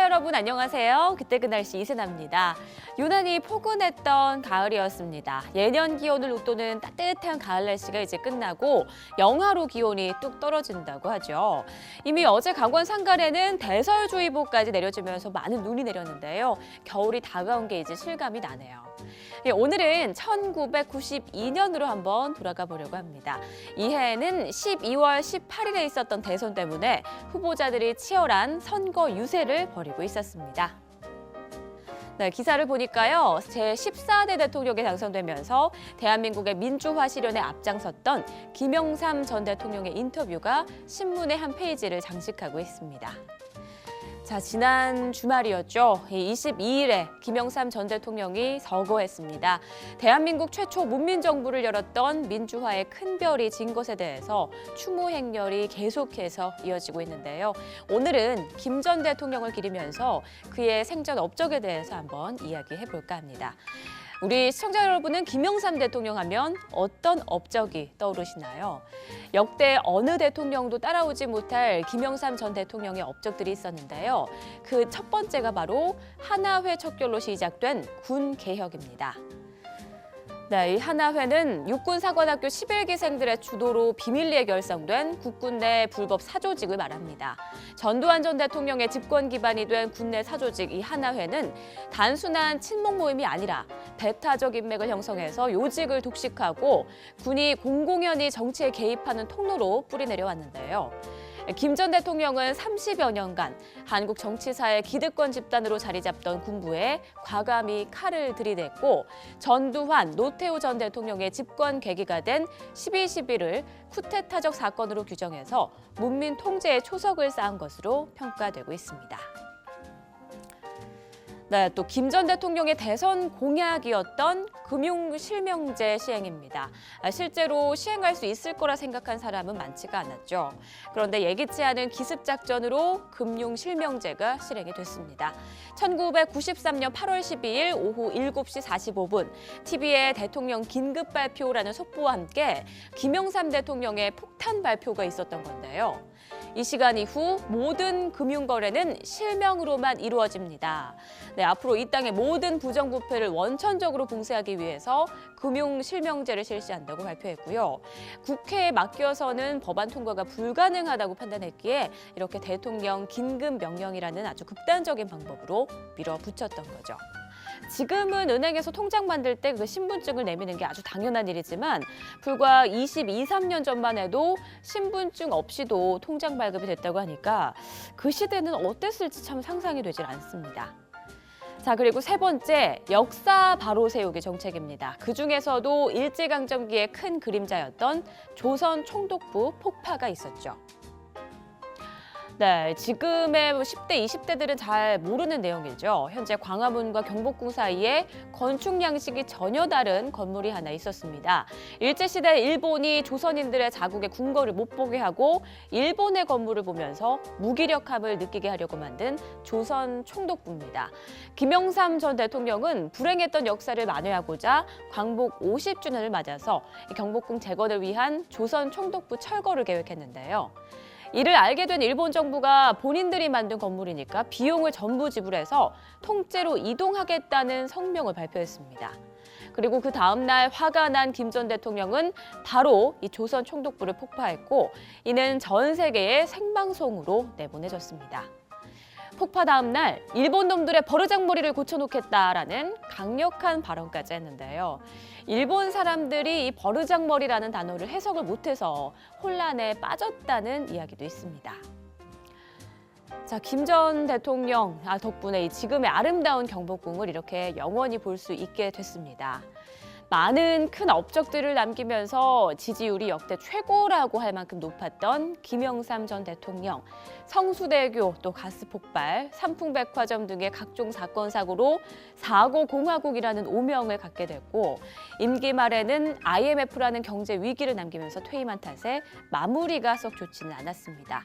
여러분 안녕하세요. 그때 그 날씨 이세나입니다. 유난히 포근했던 가을이었습니다. 예년 기온을 웃도는 따뜻한 가을 날씨가 이제 끝나고 영하로 기온이 뚝 떨어진다고 하죠. 이미 어제 강원 상간에는 대설주의보까지 내려지면서 많은 눈이 내렸는데요. 겨울이 다가온 게 이제 실감이 나네요. 오늘은 1992년으로 한번 돌아가 보려고 합니다. 이 해에는 12월 18일에 있었던 대선 때문에 후보자들이 치열한 선거 유세를 벌이고 있었습니다. 네, 기사를 보니까요. 제14대 대통령에 당선되면서 대한민국의 민주화 실현에 앞장섰던 김영삼 전 대통령의 인터뷰가 신문의 한 페이지를 장식하고 있습니다. 자, 지난 주말이었죠. 22일에 김영삼 전 대통령이 서거했습니다. 대한민국 최초 문민정부를 열었던 민주화의 큰 별이 진 것에 대해서 추모 행렬이 계속해서 이어지고 있는데요. 오늘은 김 전 대통령을 기리면서 그의 생전 업적에 대해서 한번 이야기해 볼까 합니다. 우리 시청자 여러분은 김영삼 대통령 하면 어떤 업적이 떠오르시나요? 역대 어느 대통령도 따라오지 못할 김영삼 전 대통령의 업적들이 있었는데요. 그 첫 번째가 바로 하나회 척결로 시작된 군 개혁입니다. 네, 이 하나회는 육군사관학교 11기생들의 주도로 비밀리에 결성된 국군 내 불법 사조직을 말합니다. 전두환 전 대통령의 집권 기반이 된 군내 사조직 이 하나회는 단순한 친목 모임이 아니라 배타적 인맥을 형성해서 요직을 독식하고 군이 공공연히 정치에 개입하는 통로로 뿌리내려왔는데요. 김 전 대통령은 30여 년간 한국 정치사의 기득권 집단으로 자리 잡던 군부에 과감히 칼을 들이댔고 전두환, 노태우 전 대통령의 집권 계기가 된 12.12를 쿠데타적 사건으로 규정해서 문민 통제의 초석을 쌓은 것으로 평가되고 있습니다. 네, 또 김 전 대통령의 대선 공약이었던 금융실명제 시행입니다. 실제로 시행할 수 있을 거라 생각한 사람은 많지가 않았죠. 그런데 예기치 않은 기습작전으로 금융실명제가 실행이 됐습니다. 1993년 8월 12일 오후 7시 45분 TV의 대통령 긴급 발표라는 속보와 함께 김영삼 대통령의 폭탄 발표가 있었던 건데요. 이 시간 이후 모든 금융거래는 실명으로만 이루어집니다. 네, 앞으로 이 땅의 모든 부정부패를 원천적으로 봉쇄하기 위해서 금융실명제를 실시한다고 발표했고요. 국회에 맡겨서는 법안 통과가 불가능하다고 판단했기에 이렇게 대통령 긴급명령이라는 아주 극단적인 방법으로 밀어붙였던 거죠. 지금은 은행에서 통장 만들 때 그 신분증을 내미는 게 아주 당연한 일이지만 불과 23년 전만 해도 신분증 없이도 통장 발급이 됐다고 하니까 그 시대는 어땠을지 참 상상이 되질 않습니다. 자, 그리고 세 번째, 역사 바로 세우기 정책입니다. 그중에서도 일제강점기의 큰 그림자였던 조선 총독부 폭파가 있었죠. 네, 지금의 10대, 20대들은 잘 모르는 내용이죠. 현재 광화문과 경복궁 사이에 건축 양식이 전혀 다른 건물이 하나 있었습니다. 일제시대 일본이 조선인들의 자국의 궁궐을 못 보게 하고 일본의 건물을 보면서 무기력함을 느끼게 하려고 만든 조선 총독부입니다. 김영삼 전 대통령은 불행했던 역사를 만회하고자 광복 50주년을 맞아서 경복궁 재건을 위한 조선 총독부 철거를 계획했는데요. 이를 알게 된 일본 정부가 본인들이 만든 건물이니까 비용을 전부 지불해서 통째로 이동하겠다는 성명을 발표했습니다. 그리고 그 다음 날 화가 난 김 전 대통령은 바로 이 조선 총독부를 폭파했고 이는 전 세계의 생방송으로 내보내졌습니다. 폭파 다음 날 일본 놈들의 버르장머리를 고쳐놓겠다라는 강력한 발언까지 했는데요. 일본 사람들이 이 버르장머리라는 단어를 해석을 못해서 혼란에 빠졌다는 이야기도 있습니다. 자, 김 전 대통령 덕분에 지금의 아름다운 경복궁을 이렇게 영원히 볼 수 있게 됐습니다. 많은 큰 업적들을 남기면서 지지율이 역대 최고라고 할 만큼 높았던 김영삼 전 대통령, 성수대교, 또 가스폭발, 삼풍백화점 등의 각종 사건 사고로 사고공화국이라는 오명을 갖게 됐고 임기 말에는 IMF라는 경제 위기를 남기면서 퇴임한 탓에 마무리가 썩 좋지는 않았습니다.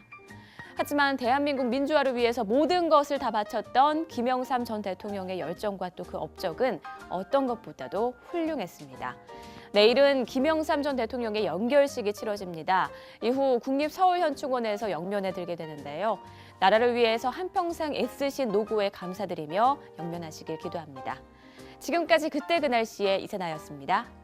하지만 대한민국 민주화를 위해서 모든 것을 다 바쳤던 김영삼 전 대통령의 열정과 또 그 업적은 어떤 것보다도 훌륭했습니다. 내일은 김영삼 전 대통령의 연결식이 치러집니다. 이후 국립서울현충원에서 영면에 들게 되는데요. 나라를 위해서 한평생 애쓰신 노고에 감사드리며 영면하시길 기도합니다. 지금까지 그때 그 날씨의 이세나였습니다.